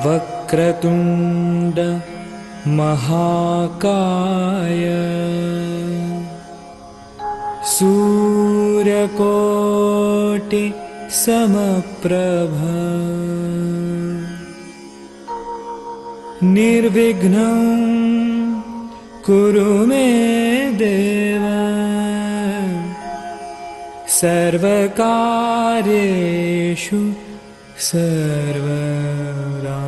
वक्रतुंड महाकाय सूर्यकोटि समप्रभ निर्विघ्नं कुरु मे देव सर्वकार्येषु सर्वदा।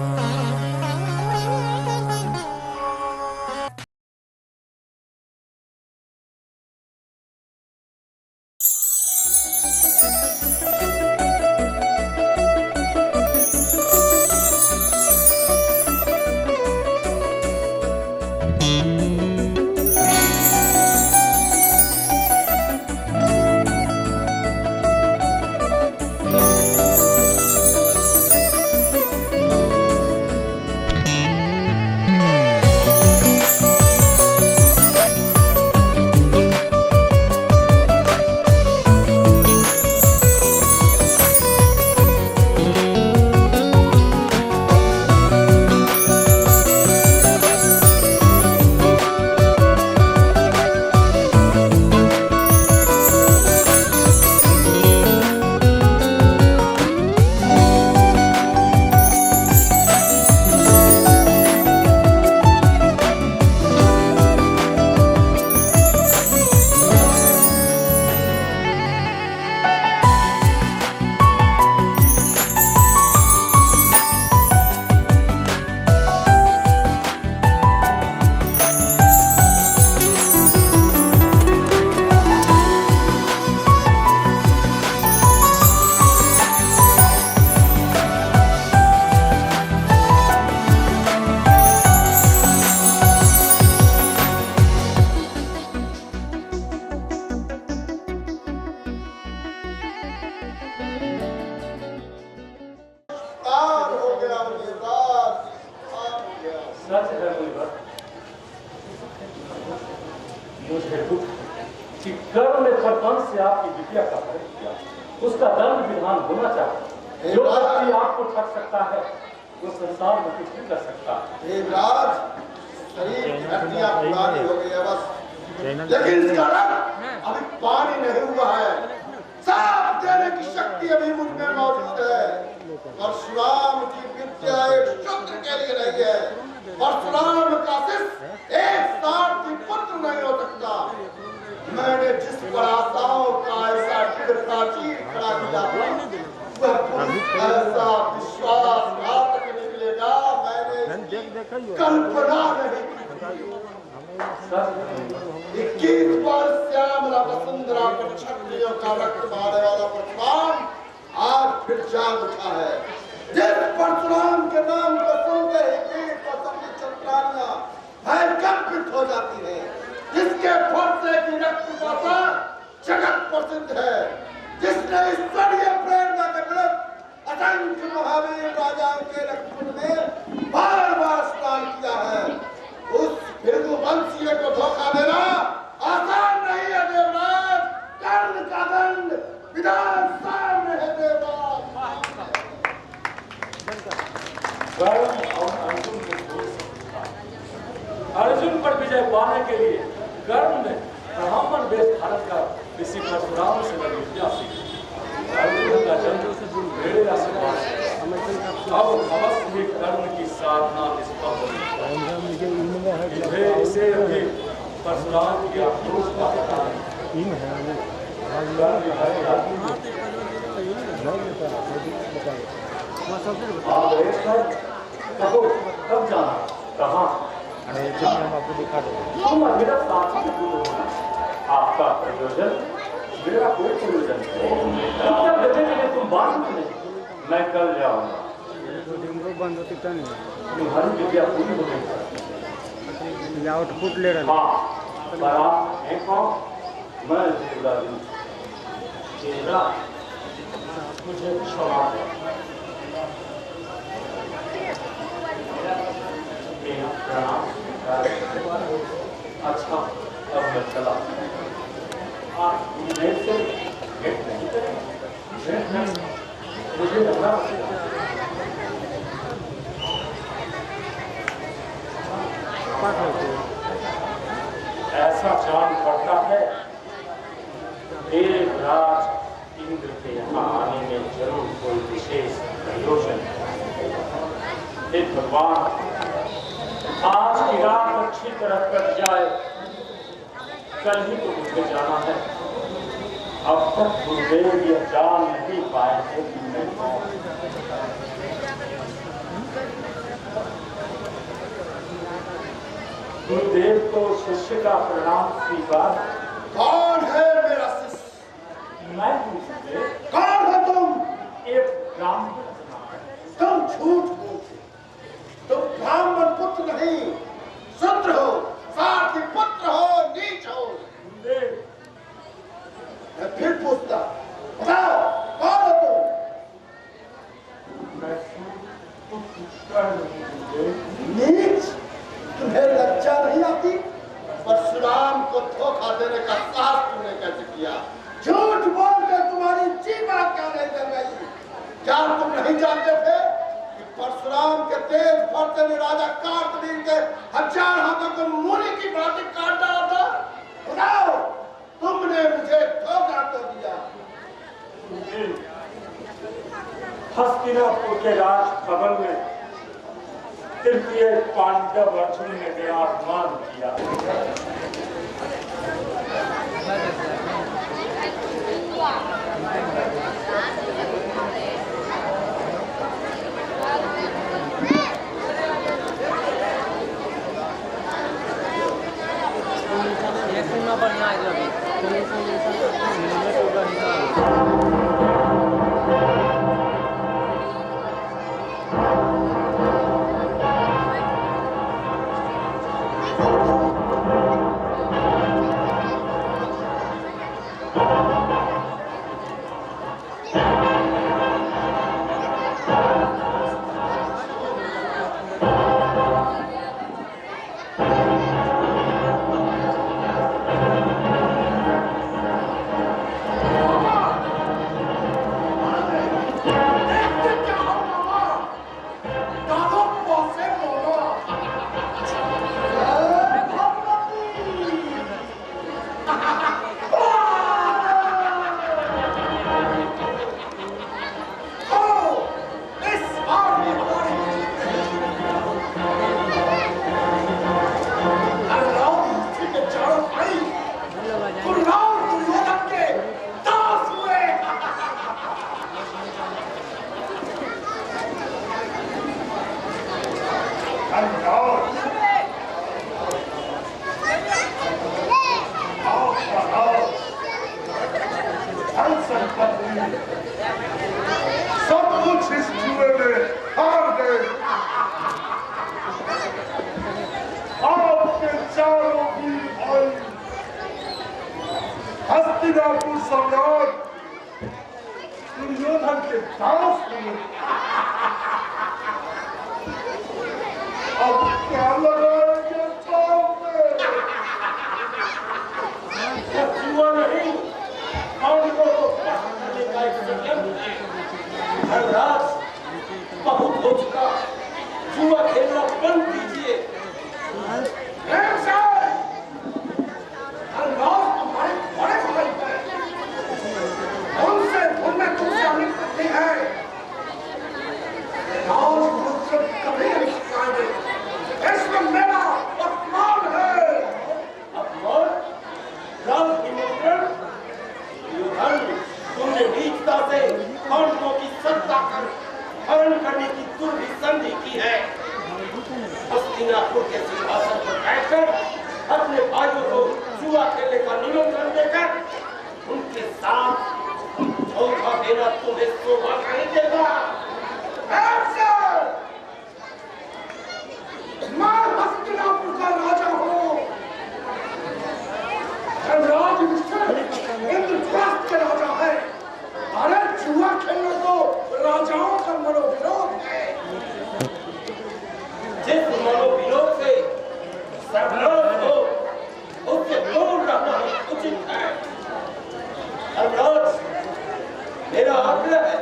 मुझे दुख कि कर्म ने सरपंच से आपकी विद्या का हरण किया, उसका दंड विधान होना चाहिए। जो व्यक्ति आपको ठग सकता है वो संसार में कुछ नहीं कर सकता। देवराज, शरीर की हड्डियां पुरानी हो गई है बस, लेकिन इसका रंग अभी पानी नहीं हुआ है। साफ देने की शक्ति अभी मुझ में मौजूद है। परशुराम की विद्या एक शूद्र के लिए नहीं है। परशुराम का शिष्य एक सारथी पुत्र नहीं हो सकता। मैंने जिस पर आशाओं का ऐसा प्राचीर खड़ा किया था, वह ऐसा विश्वासघातक निकलेगा मैंने कल्पना नहीं की। 21 वर्ष श्यामला वसुंधरा पर क्षत्रियों का रक्त बहाने वाला परशुराम आज फिर जाग उठा है। जिस परशुराम के नाम को सुनते ही वीर पसंदी चंद्रानियां भयकंपित हो जाती है, जिसके फरसे की रक्त वर्षा जगत प्रसिद्ध है, जिसने ईश्वरीय प्रेरणा के विरुद्ध असंख्य महावीर राजाओं के रक्त में बार बार स्नान किया है, उस भृगुवंशीय को धोखा देना आसान नहीं है देवराज। कर्ण का दंड विधान सामने है देवराज। अर्जुन पर विजय पाने के लिए कर्ण ने ब्राह्मण वेश धारण कर किसी परशुराम से विद्या सीखी। अर्जुन का जन्म मेरे आशीर्वाद से अब अवश्य ही कर्ण की साधना निष्फल होगी। इसे अभी परशुराम की आक्रोश का पता है। कब जाना, कहाँ? आपको दिखा दो। मेरा साथी आपका प्रयोजन मेरा कोई प्रयोजन नहीं। तुम बात नहीं, मैं कल जाऊंगा। बंद होती नहीं, तुम्हारी विद्या पूरी हो गई। आउटपुट ले रहा। हाँ, पर आप एक हो, मैं चेहरा मुझे क्षमा करो। अच्छा, अब मैं चला। आप देर से भेंट नहीं करें? मुझे लगा ऐसा जान पड़ता है देवराज इंद्र के यहाँ आने में जरूर कोई विशेष प्रयोजन है। हे भगवान, आज की रात अच्छी तरह कट जाए, कल ही तो मुझे जाना है। अब तक गुरुदेव यह जान नहीं पाए थे कि मैं कौन। गुरुदेव को शिष्य का प्रणाम स्वीकार। कौन है मेरा शिष्य? मैं हूँ गुरुदेव। कौन हो तुम? एक ब्राह्मण। तुम झूठ बोलते, तुम ब्राह्मण पुत्र नहीं, शूद्र हो, साथ ही पुत्र हो, नीच हो। गुरुदेव, मैं फिर पूछता, बताओ कौन हो तुम? मैं पुत्र गुरुदेव। नीच, तुम्हें लज्जा नहीं आती? परशुराम को धोखा देने का साहस तुमने कैसे किया? झूठ बोलकर तुम्हारी जीवा क्या नहीं कर गई? क्या तुम नहीं जानते थे कि परशुराम के तेज फरते ने राजा कार्तवीर के 1000 हाथों को मूली की भांति काट डाला था? बताओ, तुमने मुझे धोखा तो दिया। हस्तिनापुर के राजभवन में तृतीय पांडव अर्जुन ने मेरा अपमान किया। सब कुछ इस जुए में हार गए। आपके चारों भी भाई हस्तिनापुर सम्राट दुर्योधन के दास हुए। अब क्या लगाएंगे पाँव में? जुआ नहीं, पांडवों को परास्त करने का एक संयंत्र है। धर्मराज, बहुत हो चुका, जुआ खेलना बंद कीजिए। धर्मराज तुम्हारे बड़े भाई हैं, उनसे तुम्हें तुमसे अमित करती है। राज मुझसे कभी नहीं सिखाएंगे, इसमें मेरा अपमान है। अपमान? राज निमंत्रण? दुर्योधन, तुमने नीचता से पांडवों की सत्ता कर हरण करने की दुर्विसंधि की है। हस्तिनापुर के सिंहासन पर बैठकर अपने भाइयों को जुआ खेलने का निमंत्रण देकर उनके साथ धोखा देना तुम्हें शोभा नहीं देगा। मैं हस्तिनापुर का राजा हूँ। धर्मराज इंद्रप्रस्थ के राजा है। अरे जुआ खेलना तो राजाओं का मनोविरोध है। जिस मनोविरोध से संघर्ष हो, उससे दूर रहना उचित है। धर्मराज, मेरा आग्रह है,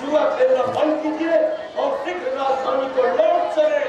जुआ खेलना बंद कीजिए और शीघ्र राजधानी को लौट चले।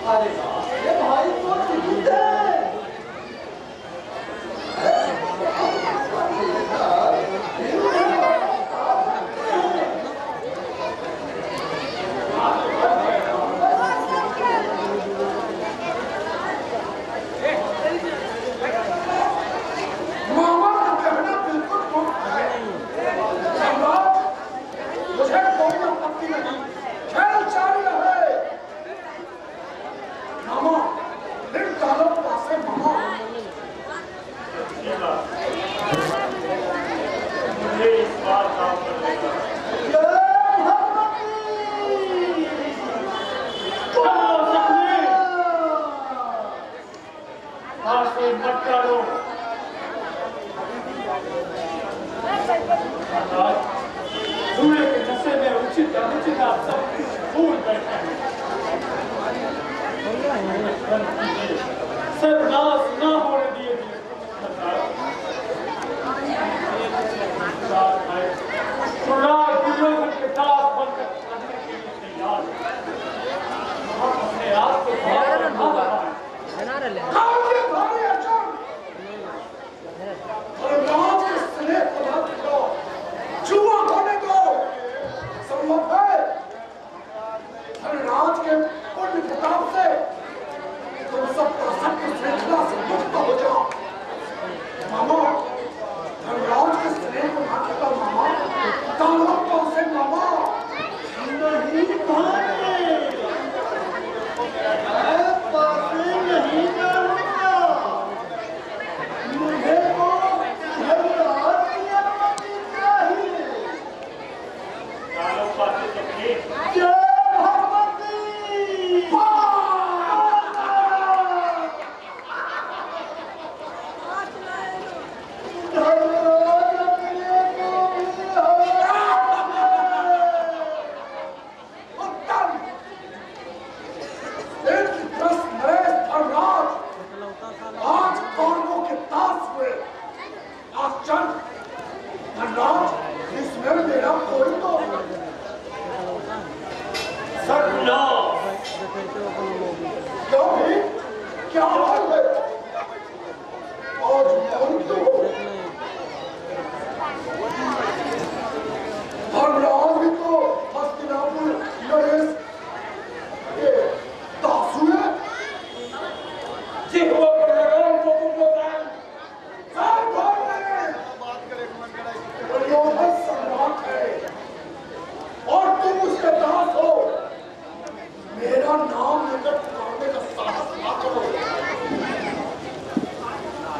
अरे ये भाई तो ठीक है। मामा का कहना बिल्कुल ठीक है। सम्राट, मुझे कोई आपत्ति नहीं, खेल जारी रहे। मामा, फिर डालो पासे मामा। मुझे इस बार काम करने का मत करो। दूल्हे के नशे में उचित अनुचित आप सब भूल बैठे हैं। सर्वनाश ना होने दिए दुर्योधन के दास बनकर करने के लिए तैयार हैं। हम अपने आप को ना लगाएं।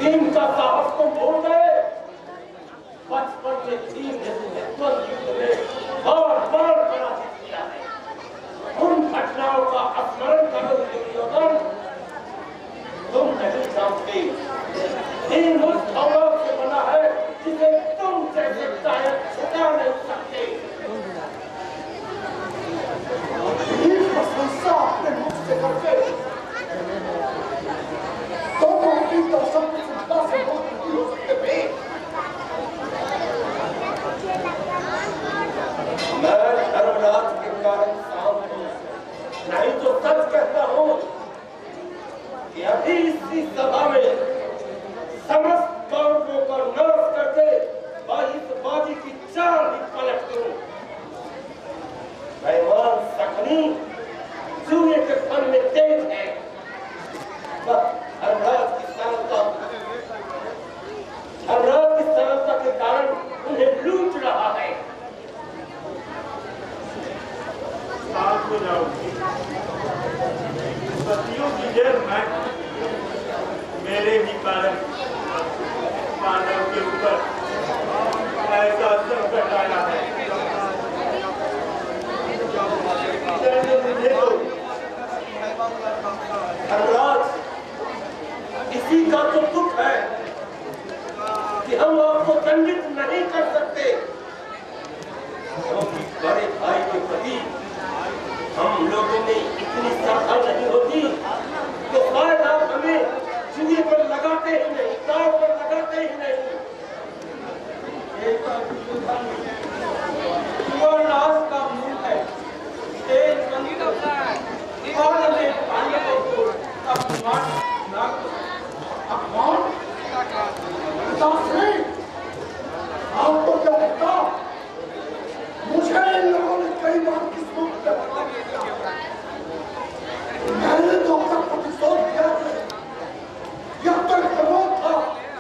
इनका साहस को भूल गए। बचपन में थी और बार पराजित किया है। उन घटनाओं का स्मरण करो दुर्योधन। तुम नहीं जानते इन उस औरत से बना है जिसे तुम जैसे शायद छुटा नहीं सकते। प्रशंसा अपने मुख से करके तुम अपनी दर्शन की चिंता से मुक्त नहीं हो सकते थे। मैं धर्मराज के कारण शांत हूं, नहीं तो सच कहता हूं कि अभी इसी सभा में समस्त कौरवों को नाश करके इस बाजी की चाल भी पलट दूं। मेहमान सखनी सूर्य के फन में तेज है। धर्मराज की सरलता के कारण उन्हें लूट रहा है। शांत हो जाओ। सदियों की देर में मेरे ही कारण पांडव के ऊपर ऐसा संकट आया है। धर्मराज, इसी का तो दुख है कि हम आपको दंडित नहीं कर सकते, क्योंकि बड़े भाई के प्रति हम लोगों में इतनी श्रद्धा नहीं होती, तो शायद आप हमें चूहे पर लगाते ही नहीं, दाव पर लगाते ही नहीं। नाश का मूल है, तेज संगीत होता है और पानी को अपमान पिताश्री, आपको क्या लगता मुझे इन लोगों ने कई बार किस रूप में बता दिया? मैंने तो अपना प्रतिशोध किया था। यह तो एक प्रमोद था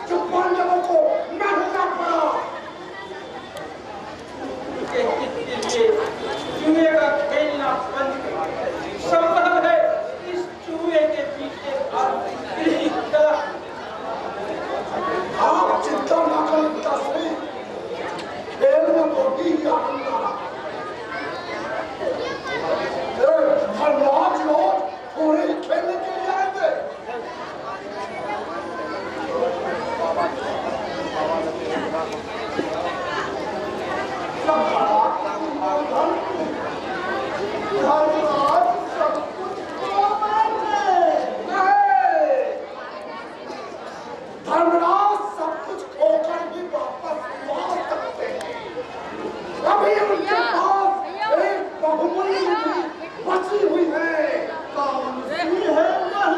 जो पांडवों को महंगा पड़ा। चूहे का खेलना बंद करो। संभव है इस चूहे के पीछे आप चिंता न करें पिताश्री, खेल में तो ही आनंद आ। हर रोज थोड़े ही खेलने के लिए आएंगे। धर्मराज सब कुछ खोकर भी वापस ला सकते हैं। अभी उनके पास एक बहुमूल्य निधि बची हुई है। कौन सी है वह?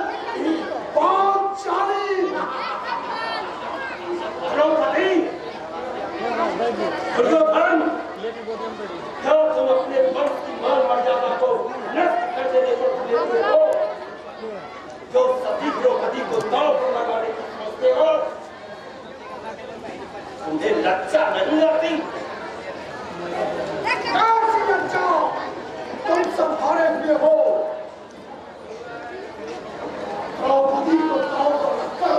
पांचाली। द्रौपदी, दुर्योधन, क्या तुम अपने वंश की मान मर्यादा को नष्ट कर देने को तुले हो? जो सती द्रौपदी को दांव पर लगाने की सोचते हो, तुम्हें लज्जा नहीं आती? कैसी लज्जा? तुम सब हारे हुए हो। द्रौपदी को दांव पर रखकर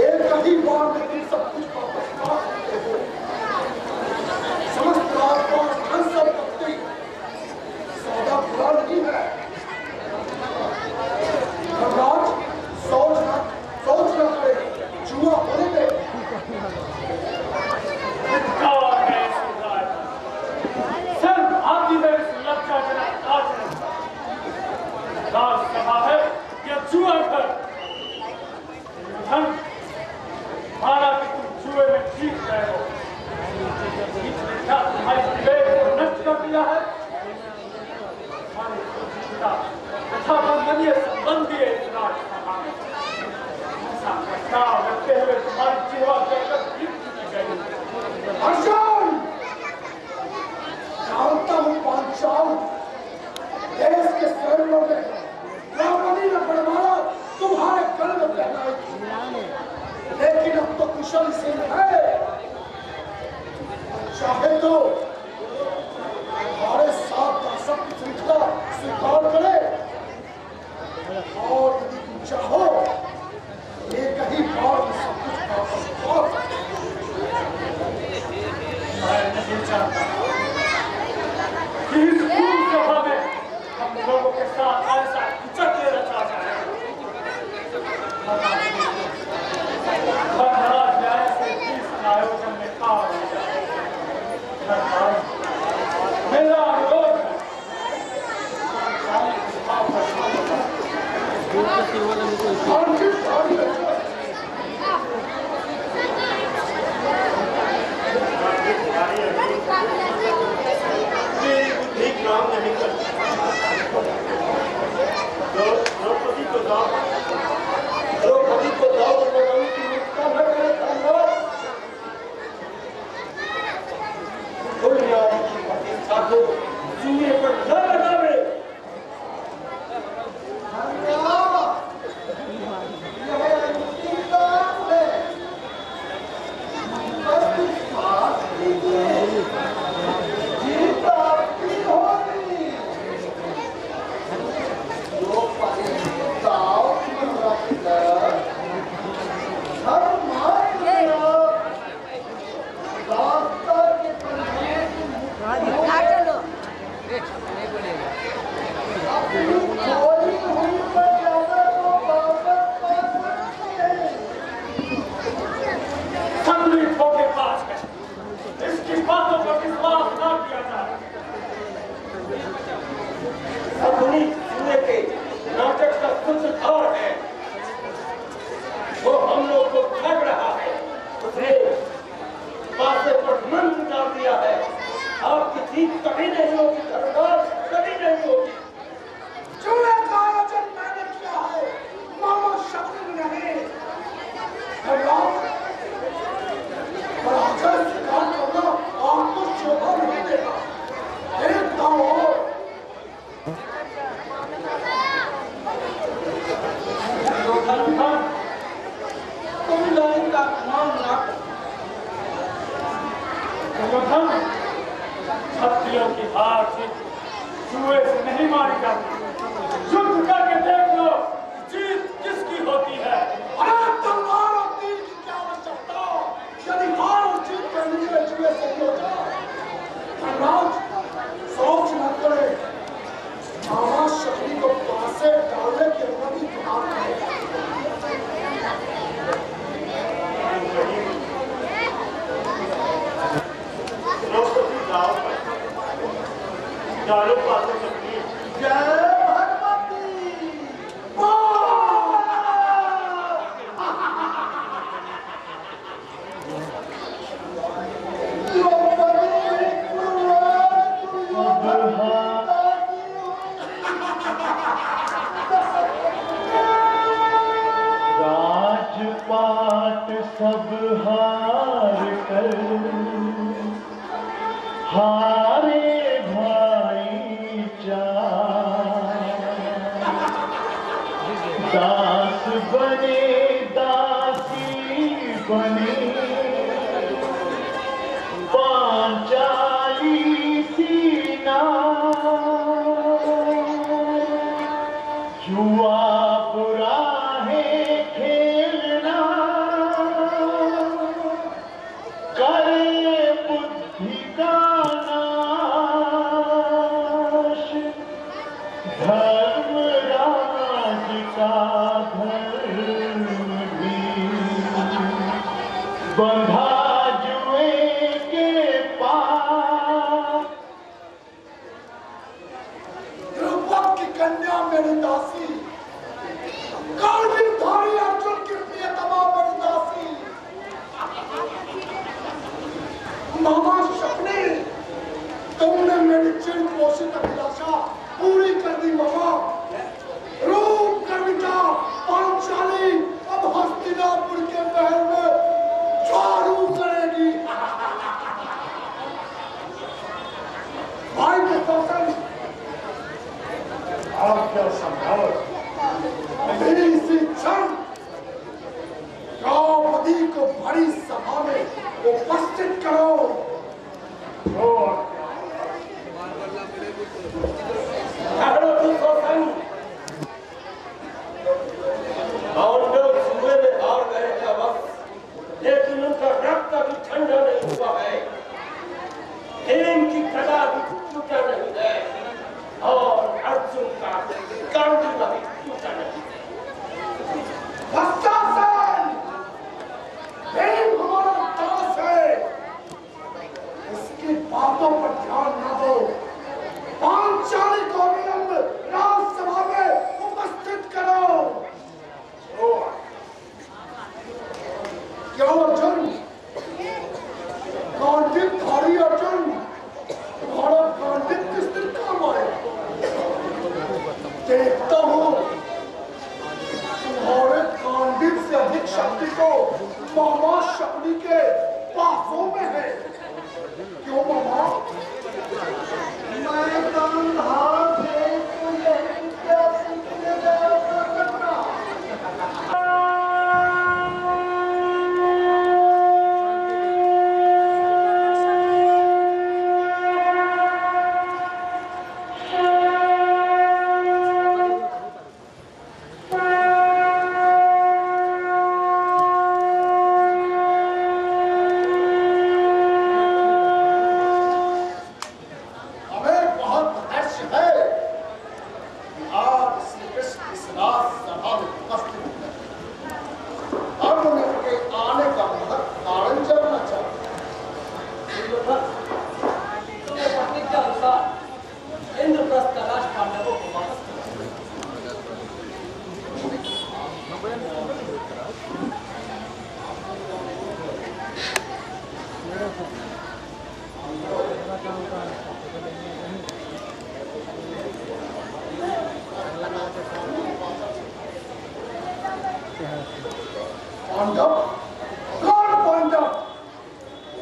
एक ही बार में तुम सब कुछ वापस पा सकते हो। समस्त राजपाट धन संपत्ति सौदा बुरा नहीं है। धर्मराज सोच न करे, जुआ होने दे। सभा है या जुआ घर? माना कि तुम जुए में जीत गए हो, क्या तुम्हारी विवेक को नष्ट कर दिया है? तथा बंधनीय संबंधी है इस राजसभा में। ऐसा प्रस्ताव रखते हुए तुम्हारी जीवा जलकर जीत की गई। अर्जुन, जानता हूं पांचाल देश के शरणों में द्रौपदी ने बड़वाड़ा तुम्हारे गले में पहनाई थी, लेकिन अब तो कुशल सिंह है। चाहे तो हमारे साथ दर्शक की श्रृंखला स्वीकार करे, और यदि तुम चाहो एक ही बार में सब कुछ वापस पा सकते हो। मैं नहीं चाहता कि इस पूर्ण सभा में हम लोगों के साथ ऐसा कुचक्र रचा जाए। धर्मराज न्याय से इस आयोजन में आ गया। मेरा अनुरोध है ठीक काम नहीं करता। द्रौपदी को दांव पर लगाने की मुक्ता न करे धर्मराज। दुनिया की प्रतिष्ठा को जुए पर न लगावे। तुम लाइन का अपमान ना दुर्योधन, क्षत्रियों की हार जीत जुए से नहीं मारी जाती। युद्ध करके देख लो, जीत किसकी होती है। अरे तलवार और तीर की क्या आवश्यकता, यदि हार और जीत करनी है जुए से हो जाए। धनराज सोच न करे, मामा शक्ति को पासे डालने की अनुमति तुम्हारी है। चारों पासों अपनी जय भगवती राजपाट सब हार कर हारे दास बने दासी बने पांचाली सीना जुआ बुरा है खेलना करे बुद्धि का नाश धर्मराज का बंधा जुए के पास। द्रुपद की कन्या मेरी दासी, धारी अर्जुन की प्रियतमा मेरी दासी। मामा शक्ति, तुमने मेरी चिर पोषित अभिलाषा पूरी कर दी। मामा रूप कविता पांचाली अब हस्तिनापुर के महल में झाड़ू करेगी। भाई के दर्शन आज्ञा संभाल। मेरी इसी क्षण द्रौपदी को बड़ी सभा में उपस्थित करो। लेकिन उनका रक्त अभी ठंडा नहीं हुआ है, हेम की कला भी टूटा नहीं है और अर्जुन का गांधी भी टूटा नहीं है। हमारा दास है, इसकी बातों पर ध्यान न दो। पांचाली को विलंब राजसभा में उपस्थित करो। क्यों अर्जुन, कांडित धारी अर्जुन, तुम्हारा कांडित किस दिन काम आए? देखता हूँ तुम्हारे कांडित से अधिक शक्ति को मामा शक्ति के पासों में है। क्यों मामा? मैं कंधार से तुझे क्या सीखने गया करना?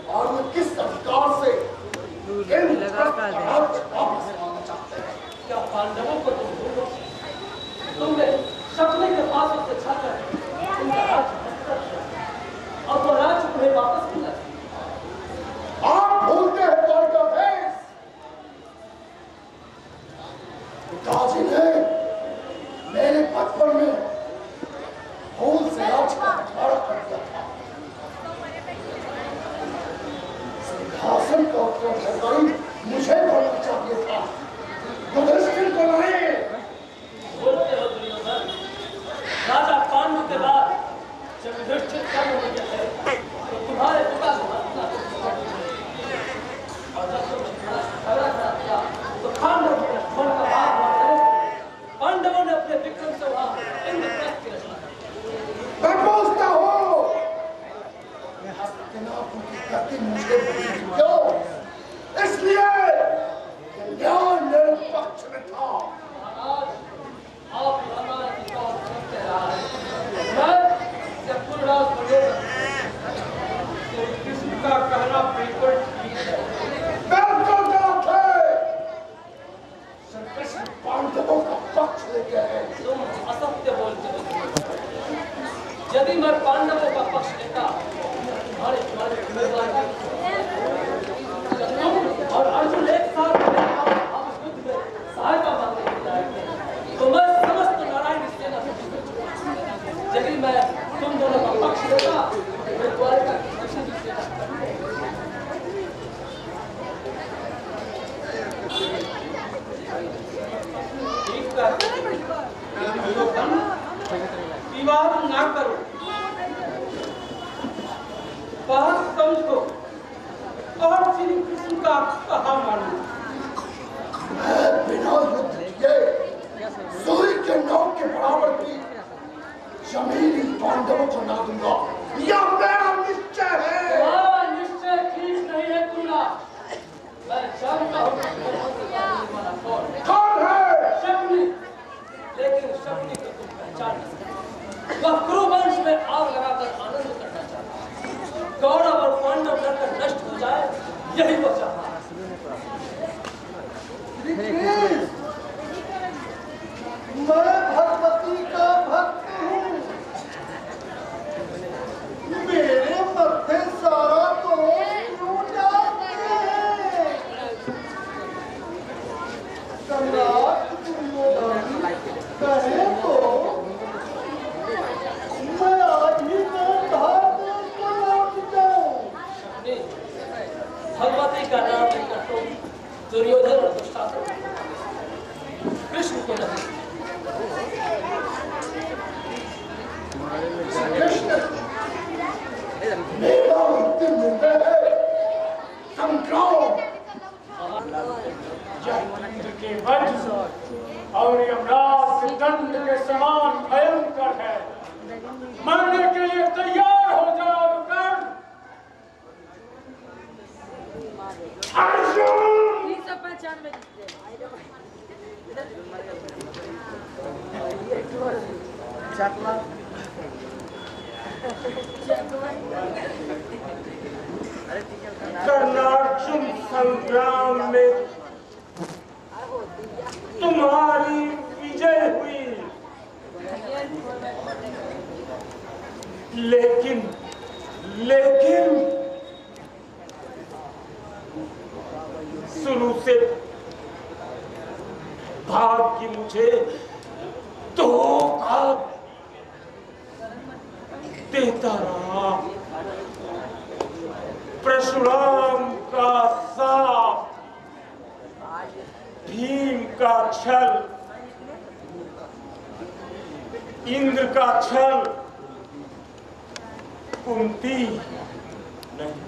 और ये किस अधिकार से इन वापस लाना चाहते हैं? क्या पांडवों को तुम जिन्हें मेरे बचपन में फूल से राज का बंटवारा कर दिया था, सिंहासन का उत्तराधिकारी मुझे बनना चाहिए था, युधिष्ठिर को नहीं। बोलते हो दुर्योधन, राजा पांडु के बाद जब युधिष्ठिर कम हो गया है तो तुम्हारे पिता को और जब तुम झगड़ा करा दिया तो पांडव के खून का भाग हुआ करे। पांडवों ने अपने विक्रम से वहां इंद्रप्रस्थ की रचना की। मैं पूछता हूँ, हस्तिनापुर की गति मुझे मिली क्यों? इसलिए कि न्याय मेरे पक्ष में था। आज आप हमारे की बात करते रहा है। मैं जब पूर्णराज बोलेगा तो किसी का कहना बिल्कुल ठीक है। बिल्कुल गलत है। श्री कृष्ण पांडवों का पक्ष लेके आए। तुम असत्य बोलते हो। यदि मैं पांडवों का पक्ष लेता तुम्हारे तुम और अर्जुन एक साथ आप युद्ध में सहायता मांगते तो मैं समस्त नारायण सेना से यदि मैं तुम दोनों का पक्ष लेता मैं द्वारका की किसी भी सेना विवाद ना करो, बात समझो और श्री कृष्ण का कहा मानो। मैं बिना युद्ध किए सूर्य के नौ के बराबर भी जमीनी पांडवों को ना दूंगा। यह मेरा निश्चय है। तुम्हारा निश्चय ठीक नहीं है तुला। मैं जानता हूँ कौन है? शकुनी, लेकिन शकुनी को तुम पहचान नहीं सकते। वह कुरुवंश में आग लगाकर आनंद करना चाहता, कौरव और पांडव लड़कर नष्ट हो जाए, यही वो चाहता है। मैं भगवती का भक्त हूँ। मेरे मत्थे सारा दोष क्यों डालते हैं? सम्राट दुर्योधन कहे तो मैं आज ही भारत को लौट जाऊं। भगवती का नाम लेकर तो दुर्योधन और दुष्टासन कृष्ण को नहीं। कृष्ण मेरा अंतिम निर्णय है संग्राम। इंद्र के वज्र और यमराज के दंड के समान भयंकर है। मरने के लिए तैयार हो जाओ कर्ण। अर्जुन 395 कर्णार्जुन संग्राम में तुम्हारी विजय हुई, लेकिन शुरू से भाग्य मुझे धोखा देता रहा। परशुराम का साप, भीम का छल, इंद्र का छल, कुंती नहीं।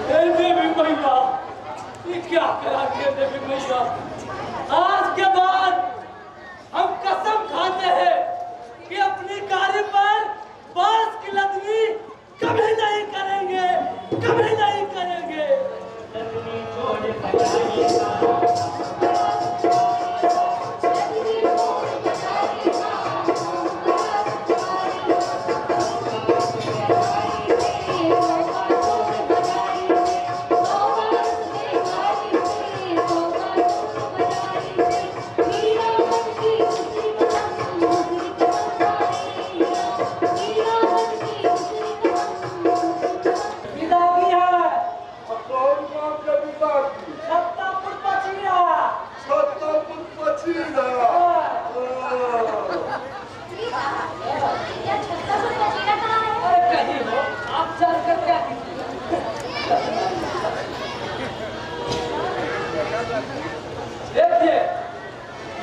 देवी मैया, ये क्या करा के देवी मैया? आज के बाद हम कसम खाते हैं कि अपनी गाड़ी पर बांस की लदनी कभी नहीं करेंगे, कभी नहीं करेंगे। लदनी छोड़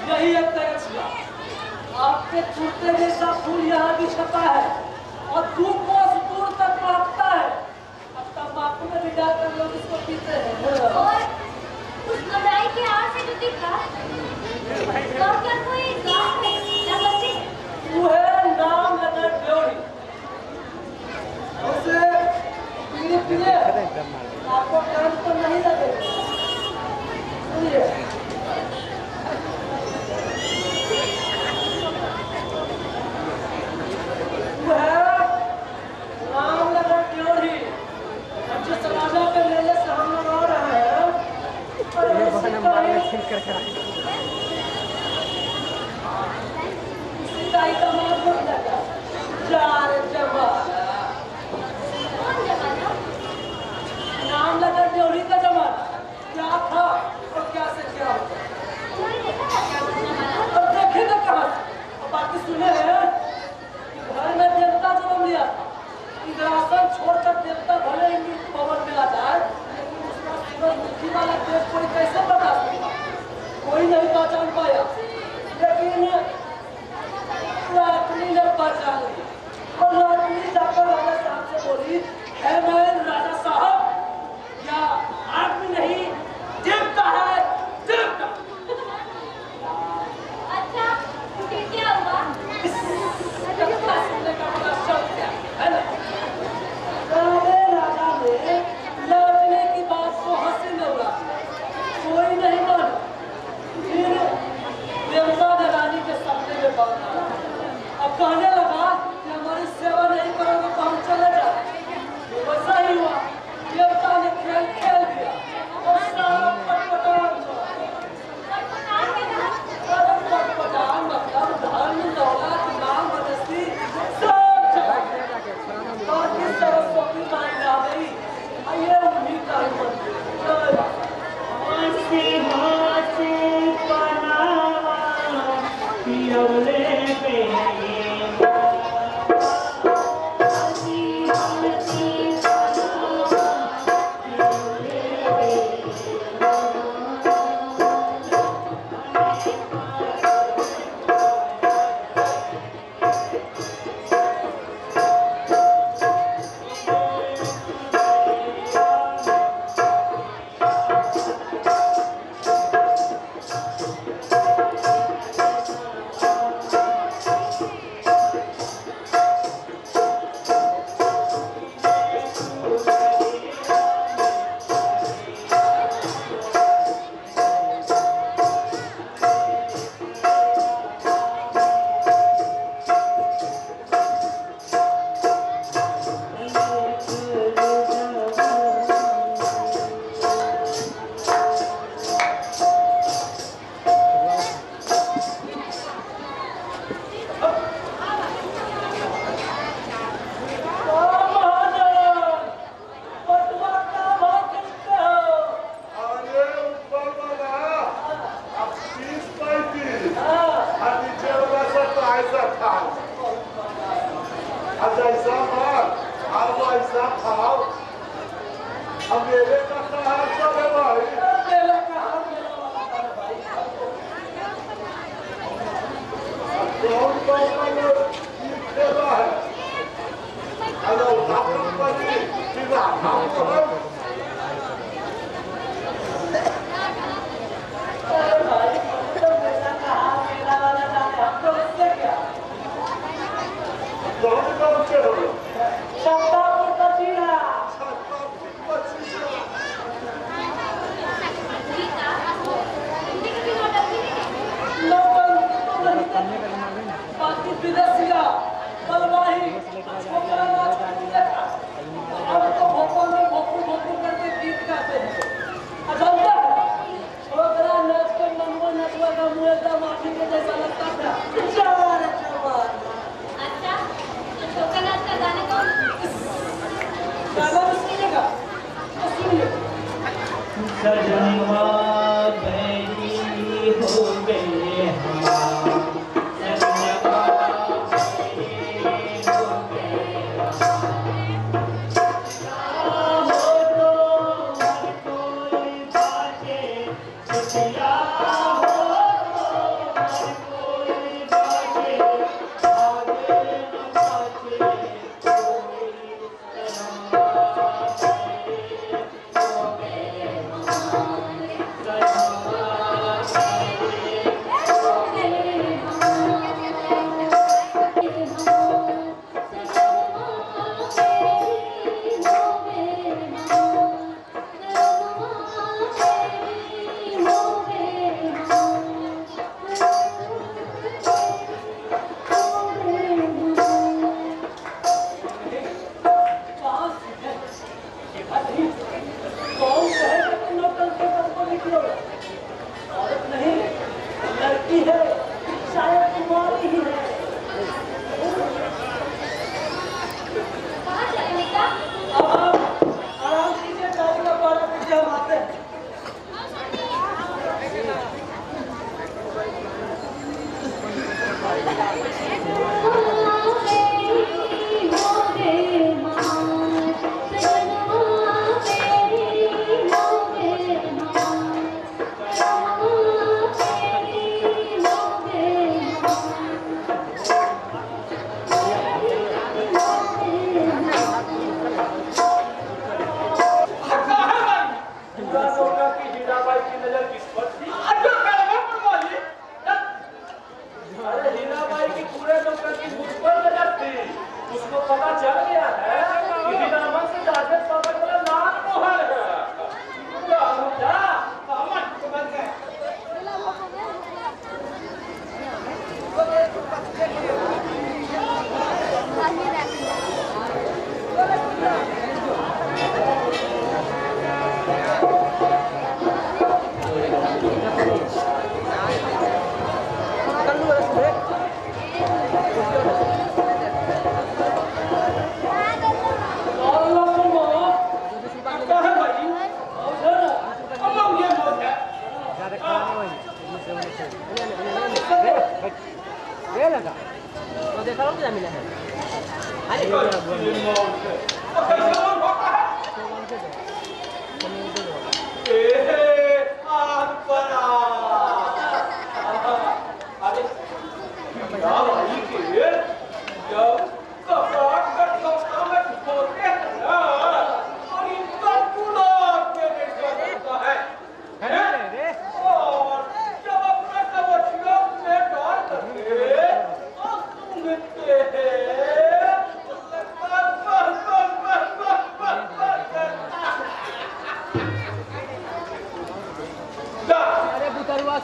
यही एक तरीका। आपके छूटने जैसा फूल यहाँ भी छपा है और 2 कोस दूर तक महकता है। अब तंबाकू में भी जाकर लोग इसको पीते हैं। और उस लड़ाई के आड़ से जो दिखा, तो क्या कोई गाँव में या बच्चे? वो है नाम लगा ड्योरी। उसे पीने आपको काम तो नहीं लगेगा। सुनिए। नाम लगा ड्योरी। जिस राजा के मेले से हम लोग आ रहे हैं, इसी का मालूम लगा। चार जमाना। कौन जमाना? नाम लगा ड्योरी का जमाना। क्या था और क्या से क्या होता? कोई देखा था क्या वो जमाना? और देखेगा कहाँ से? और बाकी सुने हैं कि घर में देवता जन्म लिया था। इंद्रासन छोड़कर देवता भले ही पवन मिला जाए, लेकिन उसका सूरजमुखी वाला देश कोई कैसे बता सकता? कोई नहीं पहचान पाया, लेकिन रात्रि ने पहचान ली। और रात्रि जाकर राजा साहब से बोली, है मैं राजा साहब, या आदमी नहीं देवता है, देवता। अच्छा, फिर क्या हुआ? राजा ने लौटने की बात को हंसी में उड़ा दिया। कोई नहीं माना। फिर देवता ने रानी के सामने में बात किया। अब कहने लगा कि हमारी सेवा नहीं करोगे तो हम चले जाए। वैसा ही हुआ। देवता ने खेल खेल दिया और सारा पटपटान हुआ। पटपटान मतलब धन दौलत नाम मदस्ती सब चला गया। और किस सरस्वती माई आ गई, ये उन्हीं का ही मंदिर। हंसी हंसी बनावा पियोले पे हेलो बापू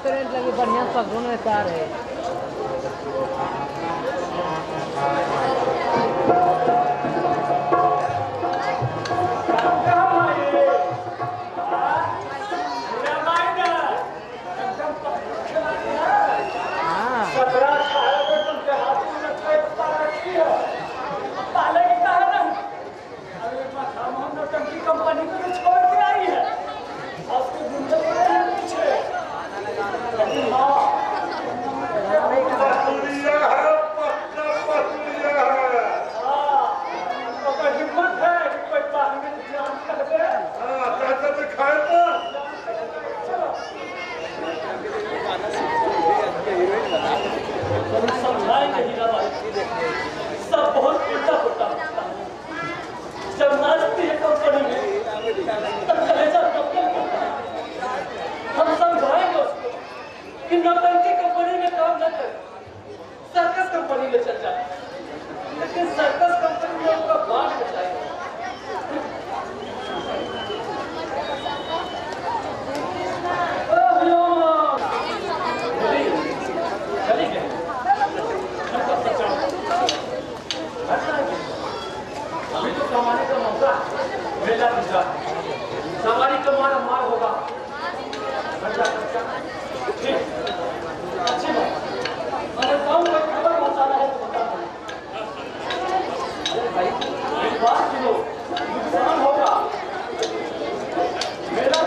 करंट लगी बढ़िया पगों में तार है। है कंपनी में तब कलेजा तब हम समझाएंगे उसको कि नौटंकी कंपनी में काम न करे, सर्कस कंपनी में चल जाए। लेकिन सर्कस कंपनी में उनका बांट बचाएगा। अभी तो कमाने का मौका मेला दिखा, सवारी का मारा मार होगा। ठीक, अच्छी बात। अगर काम का खबर पहुंचाना है तो बता दो। भाई एक बात सुनो, नुकसान होगा मेरा।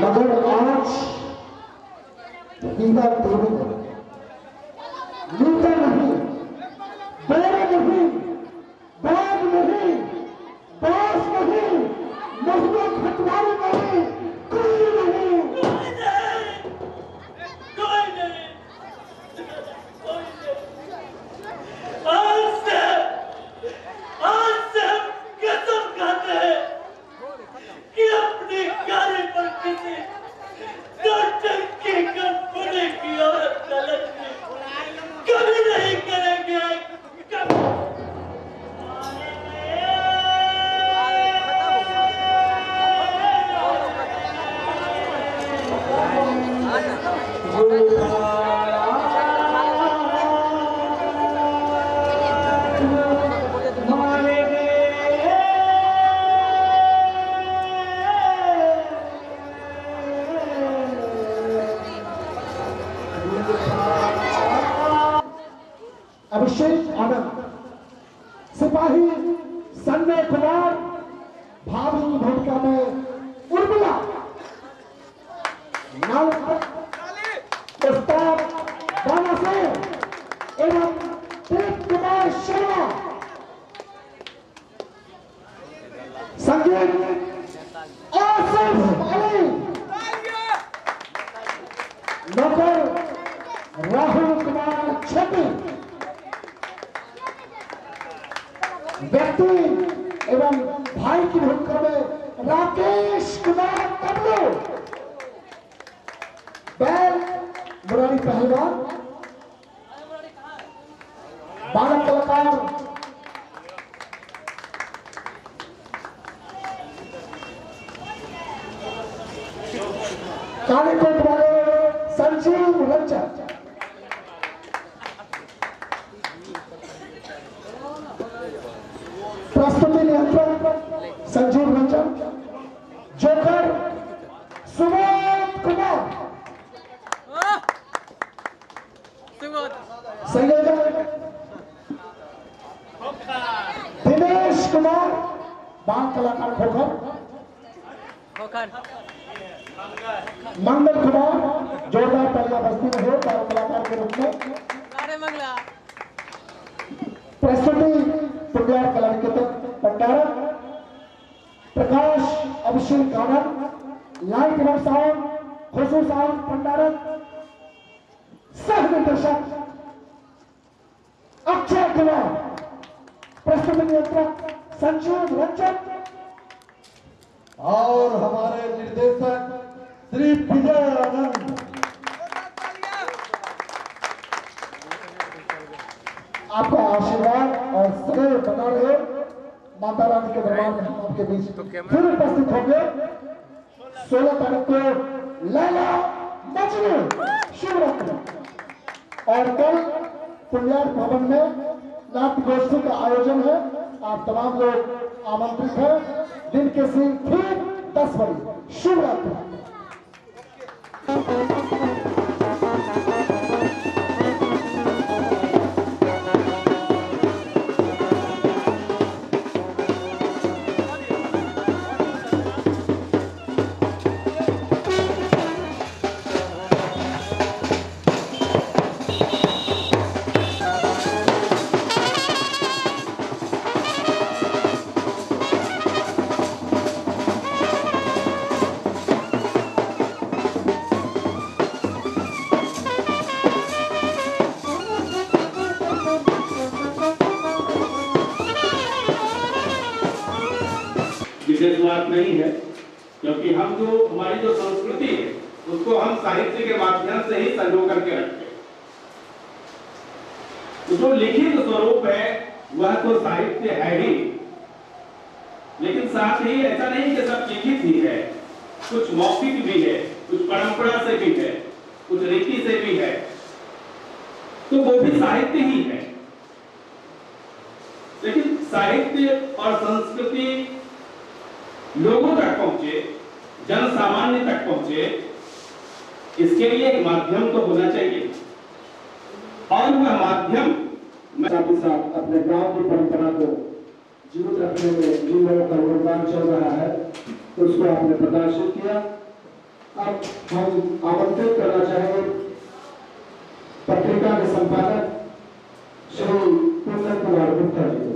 मगर आज हीरा देवी नीता नहीं, बैर नहीं, बाग नहीं, बास नहीं, महुआ खतवारी नहीं, कोई नहीं। आज से हम कसम खाते हैं कि अपनी गाड़ी पर किसी नौटंकी कंपनी की औरत का लक्ष्मी कभी नहीं करेंगे। अभिषेक आनंद, सिपाही संजय कुमार, भाभी भूमिका में उर्मिला, उस्ताद बाला सिंह एवं दिलीप कुमार शर्मा, संगीत आसिफ अली, नौकर राहुल कुमार छेत्री, व्यक्ति एवं भाई की भूमिका में राकेश कुमार कबलू, बैल मुरारी पहलवान, बालक कलाकार कालीकोट वाले संजीव रंजन, प्रस्तुति नियंत्रण संजीव रंजन, जोकर सुबोध कुमार, संयोजक दिनेश कुमार, बाल कलाकार खोखर, मंगल कुमार जोरदार पहला बस्ती में हो बाल कलाकार के रूप में, प्रस्तुति पुण्यार कला निकेतन पंडारक, प्रकाश अभिषेक आनंद, लाइट एवं साउंड खुशबू साउंड पंडारक, सह निर्देशक अक्षय कुमार, प्रस्तुति नियंत्रक संजीव रंजन और हमारे निर्देशक श्री विजय आनंद। आपका आशीर्वाद और सदैव बना रहे। माता रानी के दरबार में हम आपके बीच फिर उपस्थित होंगे 16 तारीख को लैला मजनू शिवरात्रि, और कल पुण्यार भवन में नाट्य गोष्ठी का आयोजन है। आप तमाम लोग आमंत्रित हैं। दिन के ठीक 10 बजे शिवरात्रि। विशेष बात नहीं है, क्योंकि हम जो हमारी जो संस्कृति है उसको हम साहित्य के माध्यम से ही संजो करके रखते हैं। तो जो लिखित स्वरूप है वह तो साहित्य है ही, लेकिन साथ ही ऐसा नहीं कि सब लिखित ही है, कुछ मौखिक भी है, कुछ परंपरा से भी है, कुछ रीति से भी है, तो वो भी साहित्य ही है। लेकिन साहित्य और संस्कृति लोगों तक पहुंचे, जन सामान्य तक पहुंचे, इसके लिए एक माध्यम तो होना चाहिए, और वह माध्यम साथ ही साथ अपने गांव की परंपरा को जीवित रखने में जिन लोगों का योगदान चल रहा है उसको आपने प्रदर्शित किया। अब हम आमंत्रित करना चाहेंगे पत्रिका के संपादक श्री कुंदन कुमार गुप्ता जी को।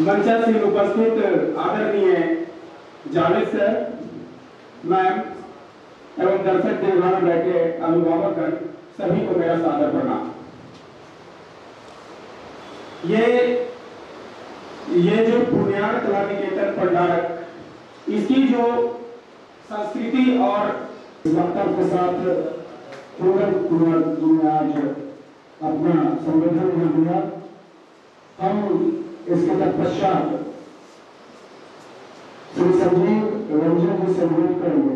मंचासीन उपस्थित आदरणीय जावेद सर, मैम एवं दर्शक देवघर में बैठे अभिभावक सभी को मेरा सादर प्रणाम। ये जो पुण्यार कला निकेतन पंडारक, इसकी जो संस्कृति और वक्तव्य के साथ कुंदन कुमार जी ने आज अपना संबोधन दिया। हम इसके तत्पश्चात श्री संजीव रंजन जी से अनुरोध करेंगे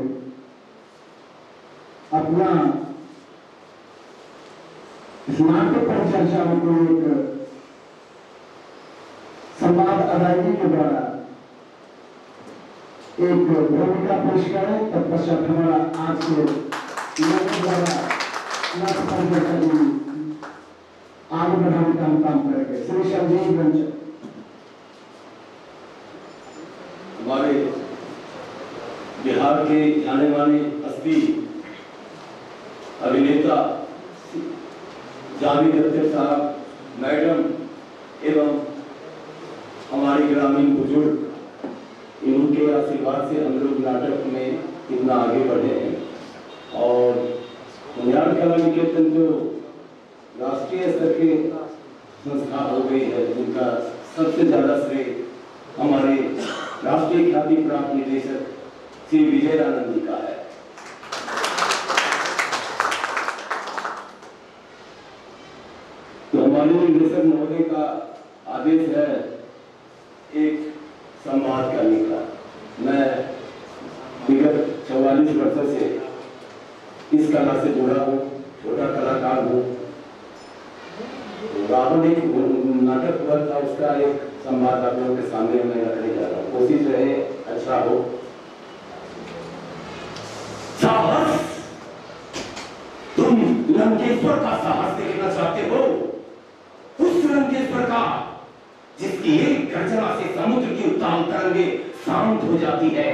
अपना इस नाटक पर चर्चा में कोई एक संवाद अदायगी के द्वारा एक भूमिका पेश करें। तत्पश्चात हमारा आज के लोगों द्वारा आगे बढ़ाने का हम काम करेंगे। श्री संजीव रंजन हमारे बिहार के जाने माने हस्ती अभिनेता जावेद अख्तर साहब, मैडम एवं हमारे ग्रामीण बुजुर्ग, इनके आशीर्वाद से हम लोग नाटक में इतना आगे बढ़े हैं। और पुण्यार कला निकेतन जो राष्ट्रीय स्तर के संस्था हो गई है, जिनका सबसे ज्यादा श्रेय हमारे राष्ट्रीय ख्याति प्राप्त निदेशक श्री विजयानंद जी का है। तो हमारे निदेशक महोदय का आदेश है एक संवाद करने का। मैं विगत 44 वर्षों से इस कला से जुड़ा हूँ, छोटा कलाकार हूँ। रावण एक नाटक हुआ था, उसका एक संवाद आप लोगों के सामने मैं रखने जा रहा हूँ। कोशिश रहे अच्छा हो। साहस, तुम लंकेश्वर का साहस देखना चाहते हो? उस लंकेश्वर का जिसकी एक गर्जना से समुद्र की उत्ताल तरंगे शांत हो जाती है,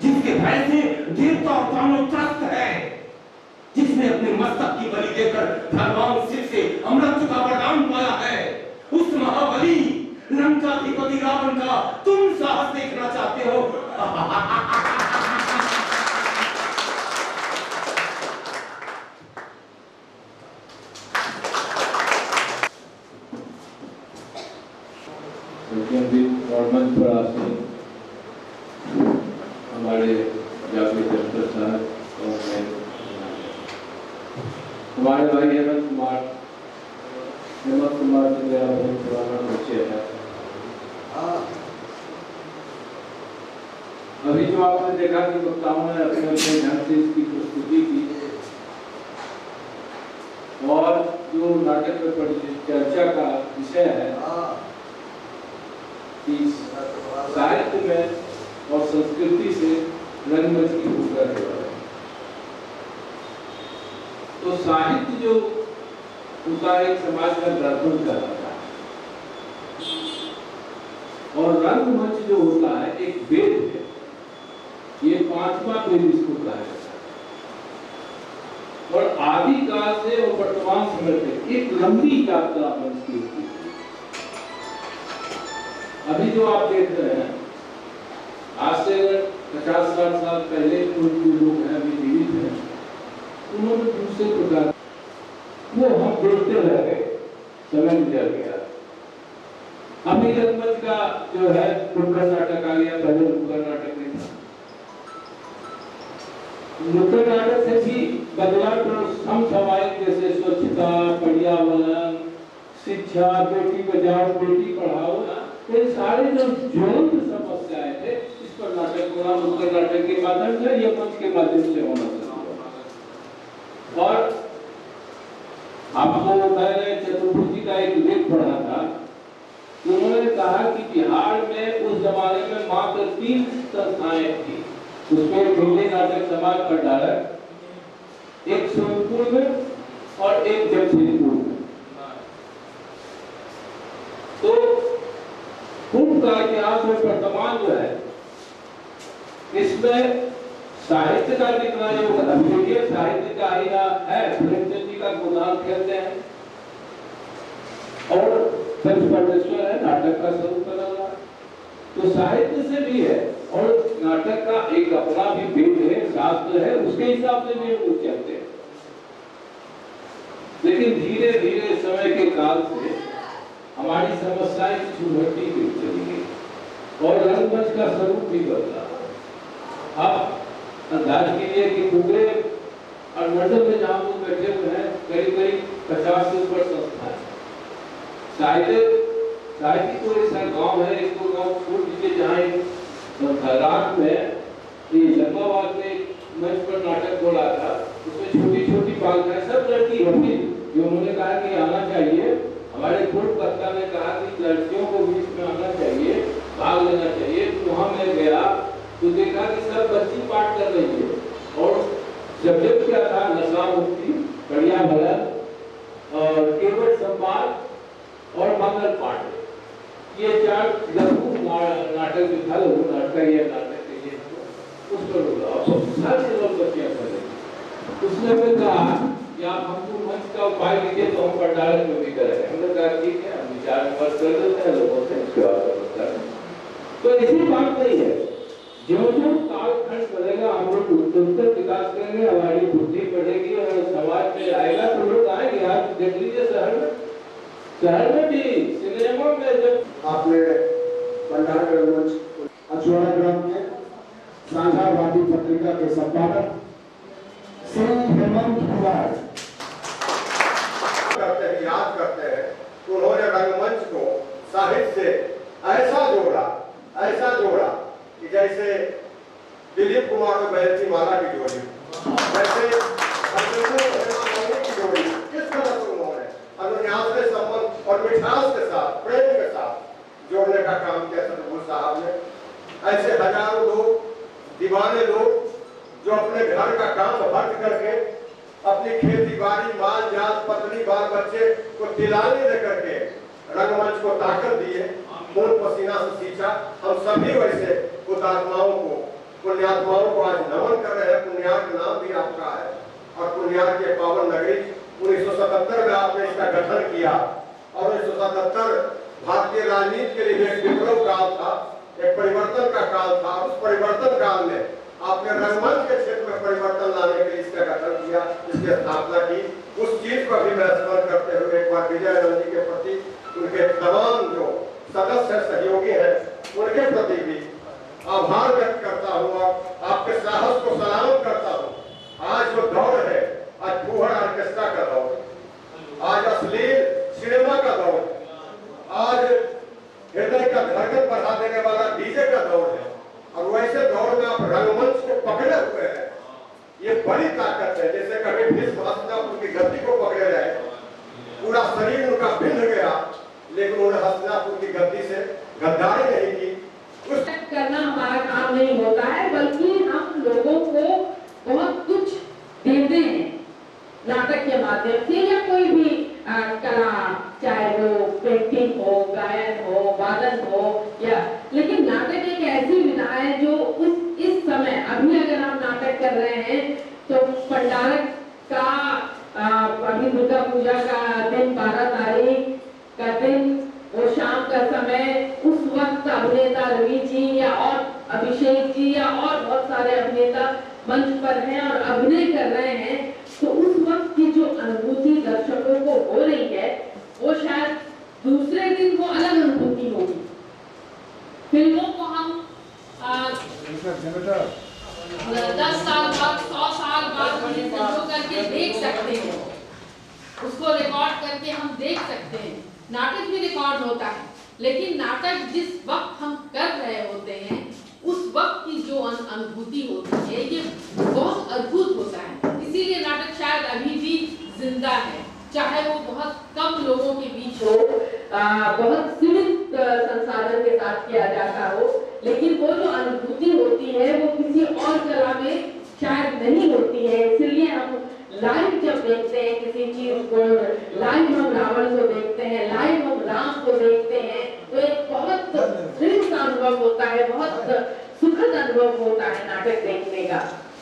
जिसके भय से देवता और दानव त्रस्त है, जिसने अपने मस्तक की बलि देकर भगवान शिव से अमृत का वरदान पाया है, उस महाबली लंकाधिपति रावण का तुम साहस देखना चाहते हो? और मंच पर आसीन हमारे जावेद अख्तर साहब और हमारे भाई हेमंत कुमार जी मेरा बहुत पुराना परिचय है। अभी जो आपने देखा कि वक्ताओं ने अपने अपने ढंग से इसकी प्रस्तुति की, और जो नाटक में चर्चा का विषय है कि साहित्य में और संस्कृति से रंगमंच की भूमिका है। तो साहित्य जो उसका एक समाज का दर्पण कहलाता है, और रंगमंच जो होता है एक वेद है। ये 5वां वेद इसको कहा जाता है, और आदिकाल से और वर्तमान समय तक एक लंबी यात्रा मंच की होती है। अभी जो आप देख रहे हैं, आज से 50-60 साल पहले जो लोग हैं अभी जीवित हैं, उन्होंने दूसरे प्रकार वो हम देखते रह गए, समय गुजर गया। अभी नुक्कड़ नाटक से भी बदलाव तो समसामयिक जैसे स्वच्छता, पर्यावरण, शिक्षा, बेटी बचाओ बेटी पढ़ाओ, ये सारे जो ज्वलंत समस्याएं थे इस पर नाटक होना नुक्कड़ नाटक के माध्यम से या मंच के माध्यम से होना चाहिए। और आपको मैंने चतुर्भुज का एक लेख पढ़ा था, उन्होंने कहा कि बिहार में उस जमाने में मात्र 3 संस्थाएं थी, उसमें दिल्ली नाटक समाज भंडारक, एक सोनपुर में और एक जमशेदपुर में। तो कुंभ का इतिहास में वर्तमान जो है इसमें साहित्य का कितना योगदान, अभिनय साहित्य का ही है, प्रेमचंद जी का उदाहरण कहते हैं और परमेश्वर है, नाटक का स्वरूप बना हुआ है, तो साहित्य से भी है और नाटक का एक अपना भी वेद है, शास्त्र है, उसके हिसाब से भी वो चलते हैं। लेकिन धीरे धीरे समय के काल से हमारी समस्याएं कुछ उभरती हुई चली गई और रंगमंच का स्वरूप भी बदला। आप अंदाज कीजिए कि पूरे अनुमंडल में जहां लोग बैठे हुए हैं करीब करीब 50 से ऊपर संस्थाएं, शायद कोई ऐसा गांव है, एक दो गांव छोड़ दीजिए जहाँ रात में लंबाबाद में मंच पर नाटक हो रहा था, उसमें छोटी छोटी बालिकाएं सब लड़की होती, उन्होंने कहा कि आना चाहिए, हमारे पूर्वकर्ता ने कहा कि लड़कियों को बीच में आना चाहिए, भाग लेना चाहिए। तो वहां मैं गया तो देखा कि सब बच्ची पाठ कर रही है और सब्जेक्ट क्या था, नशा मुक्ति, पर्यावरण और केवल संवाद और मंगल पाठ, ये 4 लघु नाटक जो था, लघु नाटक ये नाटक उस पर सारे लोग बच्चियां कर रही। उसने फिर कहा कि आप हमको मंच का उपाय लीजिए तो हम भंडारण में भी करेंगे। हमने कहा ठीक है, हम विचार विमर्श कर देते हैं लोगों से, इसके बाद तो ऐसी बात नहीं है। जो जो कालखंड बढ़ेगा हम लोग उत्तर विकास करेंगे, हमारी बुद्धि बढ़ेगी और समाज में आएगा तो लोग आएंगे। आप देख लीजिए शहर में भी सिनेमा में जब आपने भंडार रंगमंच अजवाड़ा ग्राम के साझावादी पत्रिका के संपादक श्री हेमंत कुमार याद करते हैं, उन्होंने रंगमंच को साहित्य से ऐसा जोड़ा कि जैसे दिलीप कुमार और बहरती माला की जोड़ी, वैसे की जोड़ी किस तरह से उन्होंने अनुन्यास के संबंध और मिठास के साथ, प्रेम के साथ जोड़ने का काम किया चतुर्भुज साहब ने। ऐसे हजारों लोग, दीवाने लोग जो अपने घर का काम बंद करके अपनी खेती बाड़ी, माल जाल, पत्नी, बाल बच्चे को दिलाने लेकर के रंगमंच को ताकत दिए, खून पसीना से सींचा। हम सभी वैसे हुतात्माओं को, पुण्यात्माओं को आज नमन कर रहे हैं। पुण्यार नाम भी आपका है और पुण्यार के पावन नगरी 1977 में आपने इसका गठन किया और 1977 भारतीय राजनीति के लिए एक विप्लव काल था, एक परिवर्तन का काल था। उस परिवर्तन काल में आपने रंगमंच के क्षेत्र में परिवर्तन लाने के लिए इसका गठन किया, इसकी स्थापना की। उस चीज को भी मैं स्मरण करते हुए एक बार विजयानंद जी के प्रति, उनके तमाम जो सदस्य सहयोगी हैं उनके प्रति भी आभार व्यक्त करता हूँ, आपके साहस को सलाम करता हूँ। आज जो दौर है, आज फूहड़ ऑर्केस्ट्रा का दौर, आज अश्लील सिनेमा का दौर, आज हृदय का धड़कन बढ़ा देने वाला डीजे का दौर है और वैसे दौर में आप रंगमंच को पकड़े हुए हैं। ये बड़ी ताकत है। जैसे कभी भीष्म हस्तिनापुर की गद्दी को पकड़े रहे, पूरा शरीर उनका बिंध गया, लेकिन उन्होंने हस्तिनापुर की गद्दी से गद्दारी नहीं की। करना हमारा काम नहीं होता है, बल्कि हम लोगों को बहुत कुछ देते हैं नाटक के माध्यम से या कोई भी कला, चाहे वो पेंटिंग हो, गायन हो, वादन हो, या लेकिन नाटक एक ऐसी विधा है जो इस समय अभी अगर हम नाटक कर रहे हैं तो भंडारक का अभी दुर्गा पूजा का दिन 12 तारीख का दिन, वो शाम का समय, उस वक्त अभिनेता रवि जी या और अभिषेक जी या और बहुत सारे अभिनेता मंच पर हैं और अभिनय कर रहे हैं, तो उस वक्त की जो अनुभूति उसको रिकॉर्ड करके हम देख सकते हैं। नाटक भी रिकॉर्ड होता है, लेकिन नाटक जिस वक्त हम कर रहे होते हैं उस वक्त की जो अनुभूति होती है ये बहुत अद्भुत होता है। इसीलिए नाटक शायद अभी भी जिंदा है, चाहे वो बहुत कम लोगों के बीच हो, बहुत सीमित संसाधन के साथ किया जाता हो, लेकिन वो जो अनुभूति होती है वो किसी और कला में शायद नहीं होती है। इसलिए हम लाइव जब देखते हैं किसी चीज को, लाइव हम रावण को देखते हैं, लाइव हम राम को देखते हैं, तो एक बहुत दिल का अनुभव होता है, बहुत सुखद अनुभव होता है नाटक देखने का,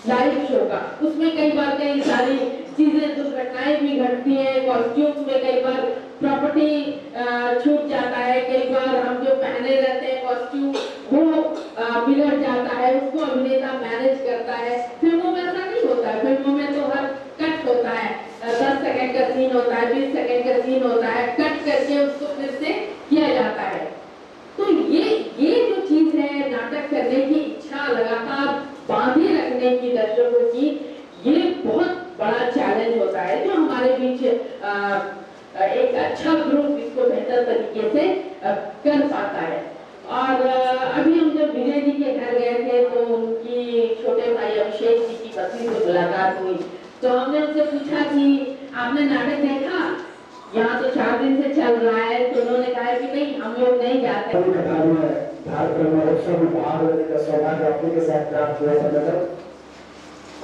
लाइव शो का। उसमें कई बार कई सारी चीजें, दुर्घटनाएं भी घटती हैं। कॉस्ट्यूम में कई बार प्रॉपर्टी छूट जाता है, कई बार हम जो पहने रहते हैं कॉस्ट्यूम वो बिगड़ जाता है, उसको अभिनेता मैनेज करता है। फिल्मों में ऐसा नहीं होता है, फिल्मों में तो हर कट होता है, 10 सेकंड का सीन होता है, 20 सेकंड का सीन होता है, कट करके उसको फिर से किया जाता है। तो ये जो चीज है नाटक करने की इच्छा लगातार बांधे रखने की दर्शकों की, ये बहुत बड़ा चैलेंज होता है जो हमारे बीच एक अच्छा ग्रुप इसको बेहतर तरीके से कर पाता है। और अभी हम जब विजय जी के घर गए थे तो उनकी छोटे भाई अभिषेक जी की पत्नी से मुलाकात हुई, तो हमने उनसे पूछा कि आपने नाटक देखा, यहाँ तो 4 दिन से चल रहा है, तो उन्होंने कहा कि नहीं हम लोग नहीं जाते।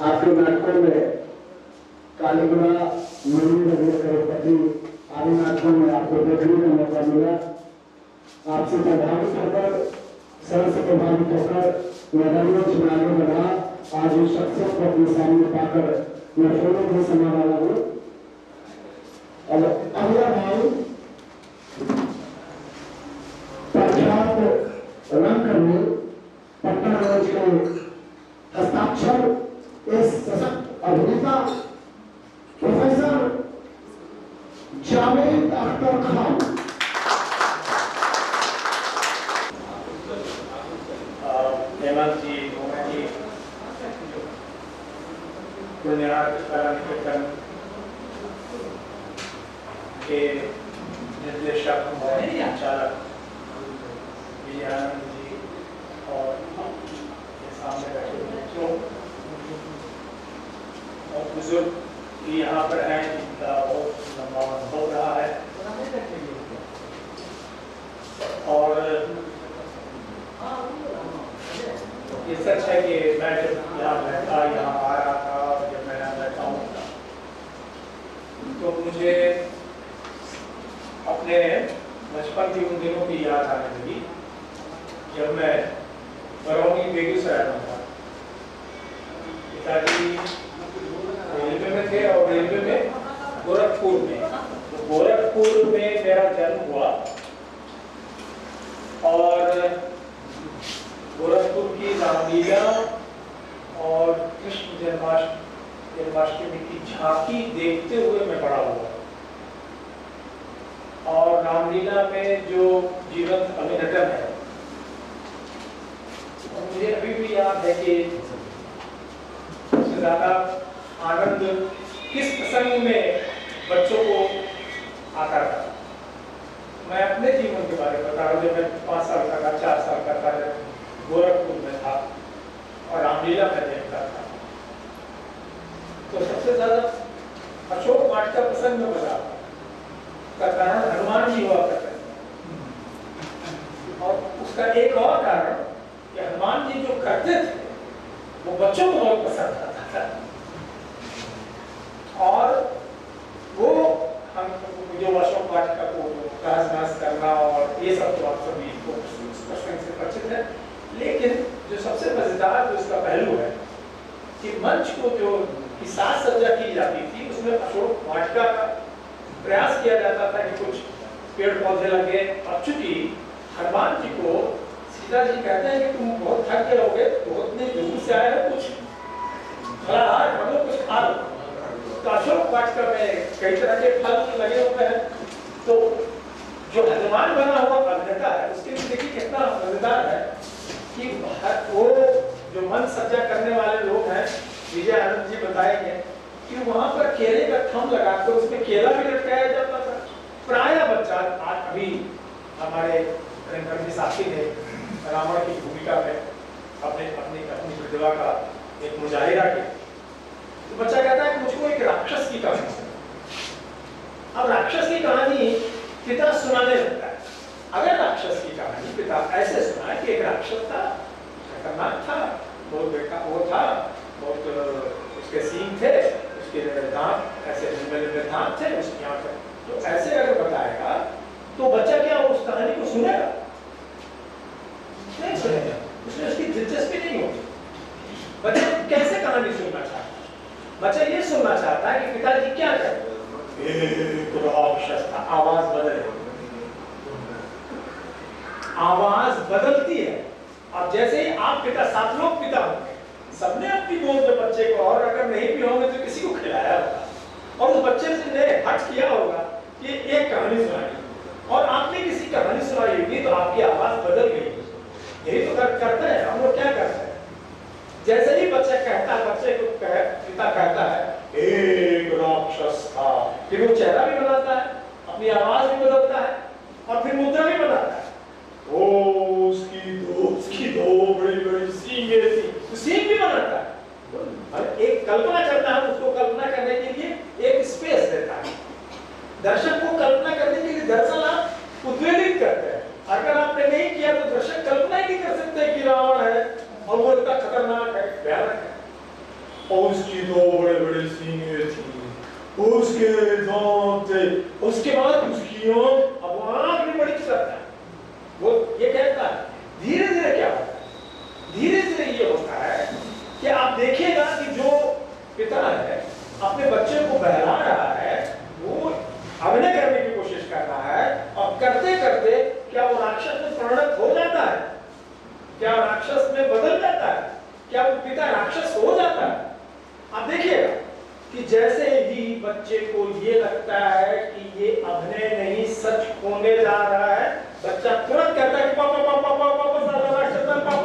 आपके नाटकों में कालीगुड़ा, करोड़पति आदि नाटकों में आपको देखने का मौका मिला। आपसे प्रभावित होकर, सर से प्रभावित होकर मैदानों चुनाव में बढ़ा। आज उस शख्सियत को अपने सामने पाकर मैं फूलों को समा वाला हूँ। अब अगला भाव प्रख्यात रंगकर्मी पटना रोज के हस्ताक्षर इस सशक्त अभिनेता प्रोफेसर जावेद अख्तर खान। हेमंत जी, मोहन जी, पुण्यार्थ कला निकेतन के निर्देशक और संचालक विजयानंद जी और सामने बैठे बच्चों और बुजुर्ग भी यहाँ पर हैं, जिनका बहुत लंबा अनुभव रहा है। और ये सच है कि मैं जब यहाँ आ रहा था, जब मैं यहाँ बैठा हूँ तो मुझे अपने बचपन की उन दिनों की याद आने लगी जब मैं बरौनी बेगूसराय में था। पिताजी रेलवे में थे और रेलवे में गोरखपुर में, तो गोरखपुर में मेरा जन्म हुआ और गोरखपुर की रामलीला और कृष्ण जन्माष्टमी की झांकी देखते हुए मैं बड़ा हुआ। और रामलीला में जो जीवंत अभिनटन है, और मुझे अभी भी याद है कि सबसे ज्यादा आनंद किस प्रसंग में बच्चों को आता था। मैं अपने जीवन के बारे में बता रहा हूँ। जब मैं 5 साल का था, 4 साल का था, जब गोरखपुर में था और रामलीला में देखता था, तो सबसे ज्यादा अशोक वाटिका प्रसंग में बता का कारण हनुमान जी हुआ करते थे। और उसका एक और कारण कि हनुमान जी जो करते थे वो बच्चों को बहुत पसंद आता था। और वो हम जो अशोक वाटिका को तहस-नहस करना और ये सब तो आप सभी को प्रसंग से परिचित है, लेकिन जो सबसे मजेदार जो इसका पहलू है कि मंच को जो की साज सज्जा की जाती थी, उसमें अशोक वाटिका का प्रयास किया जाता था कि कुछ पेड़ पौधे लगे। अब चूंकि हनुमान जी को सीता जी कहते हैं कि तुम बहुत थक गए होगे, बहुत नहीं दूर से आए हो, कुछ फलाहार कर लो, कुछ खा लो। तो अशोक वाटिका में कई तरह के फल लगे हुए हैं। तो जो हनुमान बना हुआ अभिनेता है, उसके लिए देखिए कितना मजेदार है कि वो जो मन सज्जा करने वाले लोग हैं, विजय आनंद जी बताएंगे कि वहां पर केले का थम लगाकर उसमें केला भी लटकाया जाता था। प्रायः बच्चा आज अभी हमारे रंगकर्मी साथी ने रावण की भूमिका में अपनी प्रतिभा का एक मुजाहिरा किया। तो बच्चा कहता है कि मुझको एक राक्षस की कहानी सुना। अब राक्षस की कहानी पिता सुनाने लगता है। अगर राक्षस की कहानी पिता ऐसे सुना कि एक राक्षस था, खतरनाक था, बहुत बेकार वो था, बहुत उसके सींग थे, उसके दांत ऐसे लंबे दांत थे, उसकी आंखें, तो ऐसे अगर बताएगा तो बच्चा क्या उस कहानी को सुनेगा? नहीं सुनेगा, उसमें उसकी दिलचस्पी नहीं होगी। बच्चा कैसे कहानी सुनना चाहता है? बच्चा ये सुनना चाहता है कि पिताजी क्या करते हैं। राक्षस था, आवाज बदले, आवाज बदलती है। अब जैसे ही आप पिता, 7 लोग पिता होंगे, सबने अपनी गोद में बच्चे को, और अगर नहीं भी होंगे तो किसी को खिलाया होगा और उस बच्चे ने हट किया होगा कि एक कहानी सुनाई और आपने किसी कहानी सुनाई होगी तो आपकी आवाज बदल गई। यही तो करते हैं हम लोग। क्या करते हैं? जैसे ही बच्चा कहता है, बच्चे को पिता कहता है एक राक्षस था, फिर वो चेहरा भी बनाता है, अपनी आवाज भी बदलता है और फिर मुद्रा भी बनाता है। उसकी दो बड़ी सींगें थी, तो सींग भी बनाता है और एक कल्पना करता है। उसको कल्पना करने के लिए एक स्पेस देता है। दर्शक को कल्पना करने के लिए दरअसल आप उद्वेलित करते हैं। अगर आपने नहीं किया तो दर्शक कल्पना ही नहीं कर सकते कि रावण है और वो इतना खतरनाक है, भयानक है। और उसकी दो बड़े सींगें थी, उसके दांत थे, उसके बाद उसकी आंख, अब आंख भी बड़ी करता है। वो ये कहता है धीरे धीरे क्या होता है? धीरे धीरे ये होता है कि आप देखिएगा कि जो पिता है अपने बच्चे को बहला रहा है, वो अभिनय करने की कोशिश कर रहा है और करते करते क्या वो राक्षस में परिणत हो जाता है? क्या राक्षस में बदल जाता है? क्या वो पिता राक्षस हो जाता है? आप देखिएगा कि जैसे ही बच्चे को ये लगता है कि ये अभिनय नहीं सच होने जा रहा है, बच्चा तुरंत कहता है कि पापा पापा पापा राक्षस पापा।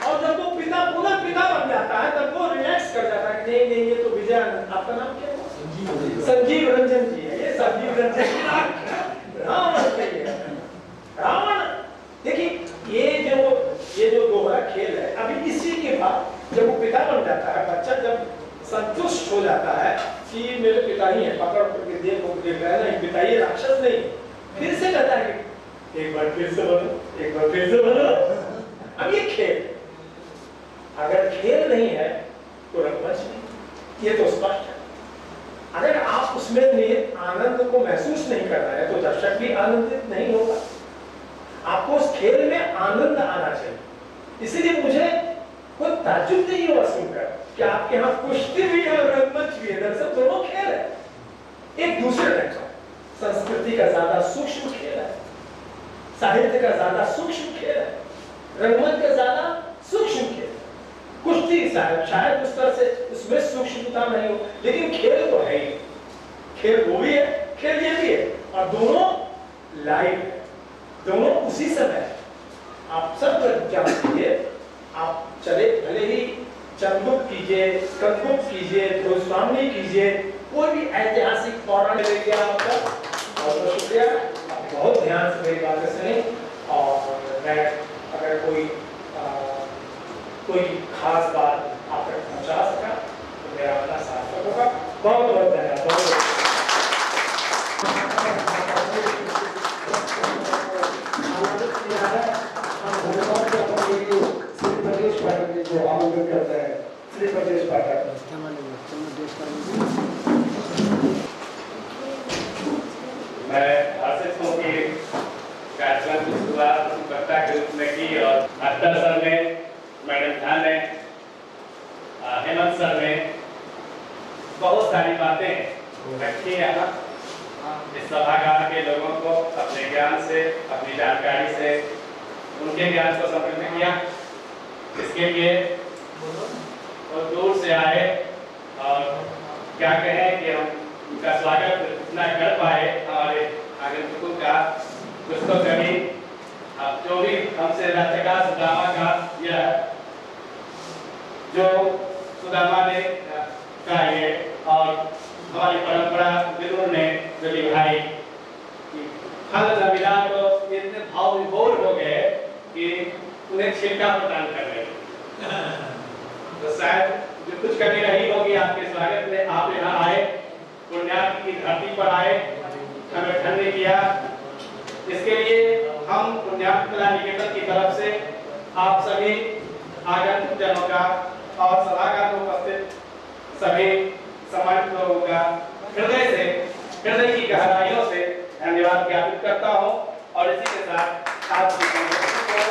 और जब वो पिता पुनः पिता बन जाता है तब वो रिलैक्स कर जाता है कि नहीं नहीं ये तो विजय, आपका नाम क्या है? संजीव रंजन जी है। ये संजीव रंजन रावण चाहिए। रावण देखिए ये जो दोहरा खेल है, अभी इसी के बाद जब वो पिता बन जाता है, बच्चा जब संतुष्ट हो जाता है कि मेरे पिता ही है, पकड़ करके देखो देख रहा है, नहीं पिता ही राक्षस नहीं, फिर से कहता है कि एक बार फिर से बनो, एक बार फिर से बनो। अब ये खेल, अगर खेल नहीं है तो रंगमंच नहीं, ये तो स्पष्ट है। अगर आप उसमें आनंद को महसूस नहीं कर रहे हैं तो दर्शक भी आनंदित नहीं होगा। आपको उस खेल में आनंद आना चाहिए। इसलिए मुझे कोई ताज्जुब नहीं हुआ सुनकर कि आपके यहाँ कुश्ती भी है और रंगमंच भी है। दरअसल दोनों खेल है, एक दूसरे ढंग का। संस्कृति का ज्यादा सूक्ष्म खेल है, साहित्य का ज्यादा सूक्ष्म खेल है, रंगमंच का ज्यादा सूक्ष्म खेल है। कुश्ती शायद उस तरह से उसमें सूक्ष्मता नहीं हो, लेकिन खेल तो है ही। खेल वो भी है, खेल ये भी है, और दोनों लाइव है, दोनों उसी समय। आप सब जानते, आप चले भले ही चंद्रगुप्त कीजिए, स्कंदगुप्त कीजिए, गोस्वामी कीजिए, कोई भी ऐतिहासिक पौराणिक बहुत शुक्रिया, बहुत ध्यान से मेरी बातें सुनी। और मैं अगर कोई खास बात आप तक पहुंचा सका तो मेरा अपना सार्थक होगा। बहुत बहुत धन्यवाद। जो आमंत्रित करते हैं श्री प्रदेश पाठक। मैं हर्षित हूँ कि कार्यक्रम की शुरुआत वक्ता के रूप में की और अख्तर सर ने, मैडम खान ने, हेमंत सर ने बहुत सारी बातें रखी यहाँ। इस सभागार के लोगों को अपने ज्ञान से, अपनी जानकारी से, उनके ज्ञान को समृद्ध किया। इसके लिए वो दूर से आए और क्या कहें कि हम उनका स्वागत इतना कर पाए हमारे आगंतुकों का। कुछ तो कभी अब जो भी हमसे रचका सुदामा का यह जो सुदामा ने गाए और हमारी परंपरा विदुर ने जो निभाई, फल न मिला तो इतने भाव विभोर हो गए कि उन्हें छिलका प्रदान कर रहे। तो शायद जो कुछ कमी रही होगी आपके स्वागत में, आप यहाँ आए, पुण्यार्थ की धरती पर आए, हमें ठंडे किया, इसके लिए हम पुण्यार्थ कला निकेतन की तरफ से आप सभी आगंतुक जनों का और सभागार में उपस्थित सभी सम्मानित लोगों का हृदय की गहराइयों से धन्यवाद ज्ञापित करता हूँ और इसी के साथ आपकी